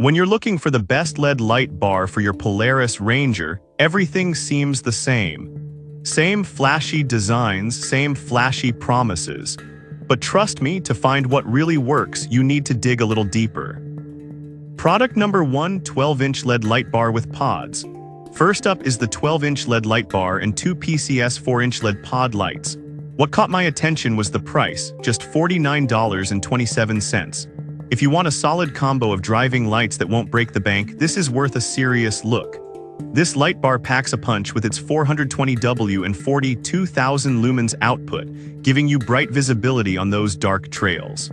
When you're looking for the best LED light bar for your Polaris Ranger, everything seems the same. Same flashy designs, same flashy promises. But trust me, to find what really works, you need to dig a little deeper. Product number 1, 12-inch LED light bar with pods. First up is the 12-inch LED light bar and 2 PCS 4-inch LED pod lights. What caught my attention was the price, just $49.27. If you want a solid combo of driving lights that won't break the bank, this is worth a serious look. This light bar packs a punch with its 420W and 42,000 lumens output, giving you bright visibility on those dark trails.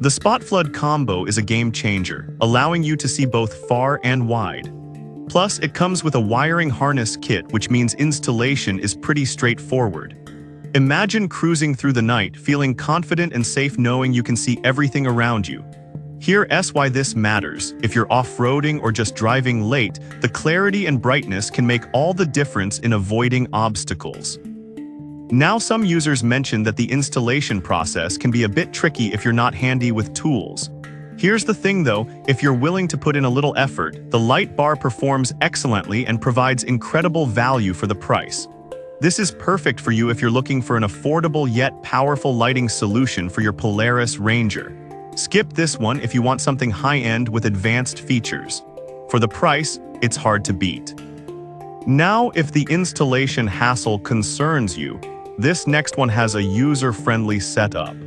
The spot flood combo is a game changer, allowing you to see both far and wide. Plus, it comes with a wiring harness kit, which means installation is pretty straightforward. Imagine cruising through the night, feeling confident and safe knowing you can see everything around you. Here's why this matters. If you're off-roading or just driving late, the clarity and brightness can make all the difference in avoiding obstacles. Now, some users mention that the installation process can be a bit tricky if you're not handy with tools. Here's the thing though, if you're willing to put in a little effort, the light bar performs excellently and provides incredible value for the price. This is perfect for you if you're looking for an affordable yet powerful lighting solution for your Polaris Ranger. Skip this one if you want something high-end with advanced features. For the price, it's hard to beat. Now, if the installation hassle concerns you, this next one has a user-friendly setup.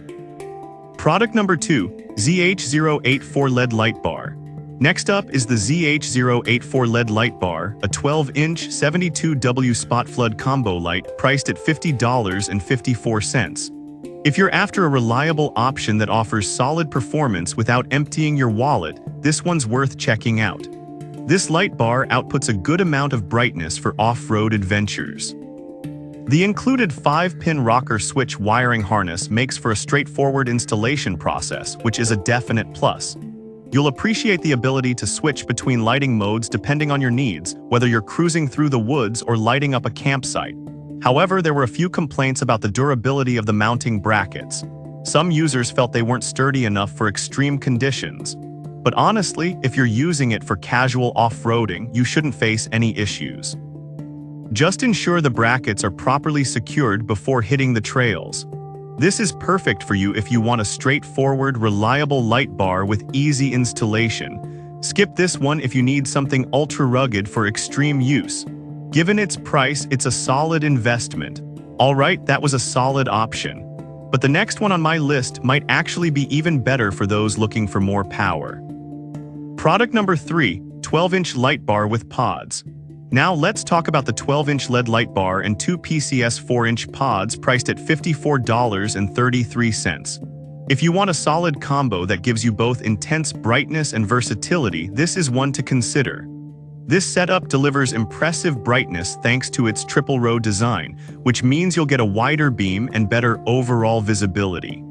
Product number 2, ZH084 LED light bar. Next up is the ZH084 LED light bar, a 12-inch 72W spot flood combo light priced at $50.54. If you're after a reliable option that offers solid performance without emptying your wallet, this one's worth checking out. This light bar outputs a good amount of brightness for off-road adventures. The included 5-pin rocker switch wiring harness makes for a straightforward installation process, which is a definite plus. You'll appreciate the ability to switch between lighting modes depending on your needs, whether you're cruising through the woods or lighting up a campsite. However, there were a few complaints about the durability of the mounting brackets. Some users felt they weren't sturdy enough for extreme conditions. But honestly, if you're using it for casual off-roading, you shouldn't face any issues. Just ensure the brackets are properly secured before hitting the trails. This is perfect for you if you want a straightforward, reliable light bar with easy installation. Skip this one if you need something ultra-rugged for extreme use. Given its price, it's a solid investment. Alright, that was a solid option. But the next one on my list might actually be even better for those looking for more power. Product number 3, 12-inch light bar with pods. Now let's talk about the 12-inch LED light bar and 2 PCS 4-inch pods priced at $54.33. If you want a solid combo that gives you both intense brightness and versatility, this is one to consider. This setup delivers impressive brightness thanks to its triple-row design, which means you'll get a wider beam and better overall visibility.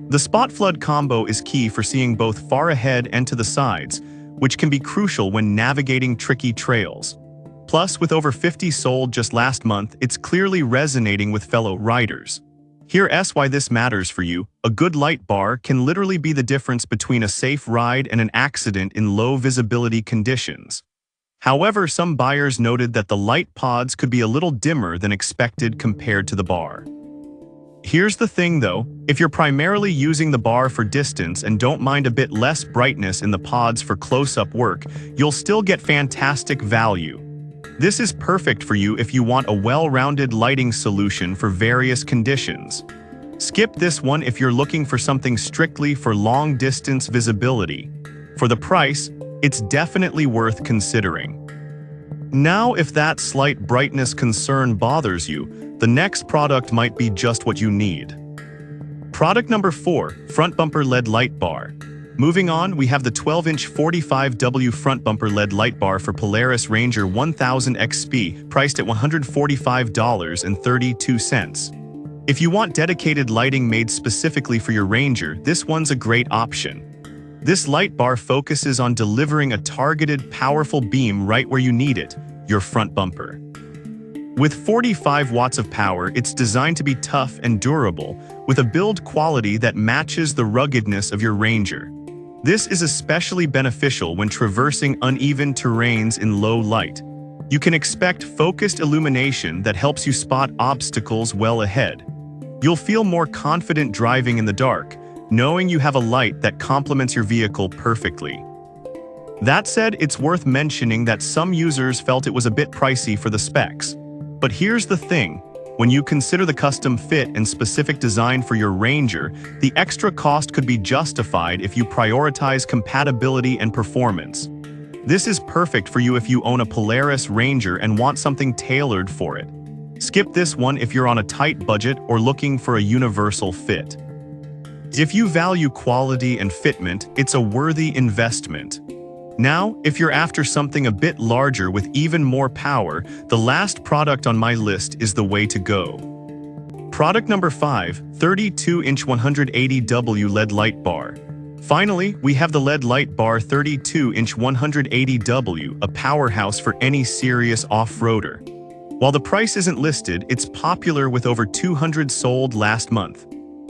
The spot flood combo is key for seeing both far ahead and to the sides, which can be crucial when navigating tricky trails. Plus, with over 50 sold just last month, it's clearly resonating with fellow riders. Here's why this matters for you. A good light bar can literally be the difference between a safe ride and an accident in low visibility conditions. However, some buyers noted that the light pods could be a little dimmer than expected compared to the bar. Here's the thing though, if you're primarily using the bar for distance and don't mind a bit less brightness in the pods for close-up work, you'll still get fantastic value. This is perfect for you if you want a well-rounded lighting solution for various conditions. Skip this one if you're looking for something strictly for long-distance visibility. For the price, it's definitely worth considering. Now, if that slight brightness concern bothers you, the next product might be just what you need. Product number 4, front bumper LED light bar. Moving on, we have the 12-inch 45W front bumper LED light bar for Polaris Ranger 1000 XP, priced at $145.32. If you want dedicated lighting made specifically for your Ranger, this one's a great option. This light bar focuses on delivering a targeted, powerful beam right where you need it, your front bumper. With 45 watts of power, it's designed to be tough and durable, with a build quality that matches the ruggedness of your Ranger. This is especially beneficial when traversing uneven terrains in low light. You can expect focused illumination that helps you spot obstacles well ahead. You'll feel more confident driving in the dark, knowing you have a light that complements your vehicle perfectly. That said, it's worth mentioning that some users felt it was a bit pricey for the specs. But here's the thing. When you consider the custom fit and specific design for your Ranger, the extra cost could be justified if you prioritize compatibility and performance. This is perfect for you if you own a Polaris Ranger and want something tailored for it. Skip this one if you're on a tight budget or looking for a universal fit. If you value quality and fitment, it's a worthy investment. Now, if you're after something a bit larger with even more power, the last product on my list is the way to go. Product number 5, 32-inch 180W LED light bar. Finally, we have the LED light bar 32-inch 180W, a powerhouse for any serious off-roader. While the price isn't listed, it's popular with over 200 sold last month.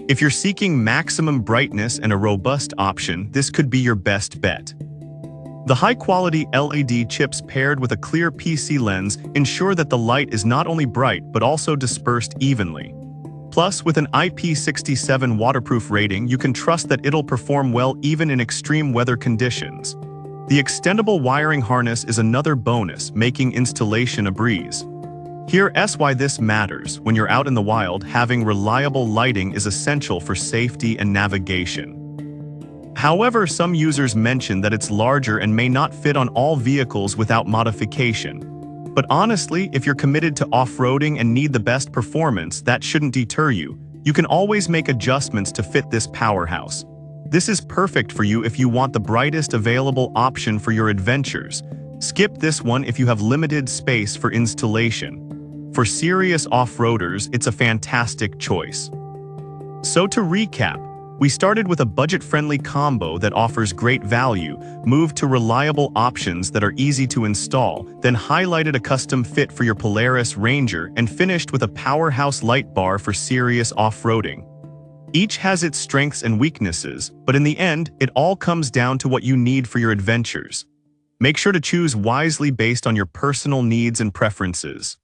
If you're seeking maximum brightness and a robust option, this could be your best bet. The high-quality LED chips paired with a clear PC lens ensure that the light is not only bright but also dispersed evenly. Plus, with an IP67 waterproof rating, you can trust that it'll perform well even in extreme weather conditions. The extendable wiring harness is another bonus, making installation a breeze. Here's why this matters. When you're out in the wild, having reliable lighting is essential for safety and navigation. However, some users mention that it's larger and may not fit on all vehicles without modification. But honestly, if you're committed to off-roading and need the best performance, that shouldn't deter you. You can always make adjustments to fit this powerhouse. This is perfect for you if you want the brightest available option for your adventures. Skip this one if you have limited space for installation. For serious off-roaders, it's a fantastic choice. So to recap, we started with a budget-friendly combo that offers great value, moved to reliable options that are easy to install, then highlighted a custom fit for your Polaris Ranger, and finished with a powerhouse light bar for serious off-roading. Each has its strengths and weaknesses, but in the end, it all comes down to what you need for your adventures. Make sure to choose wisely based on your personal needs and preferences.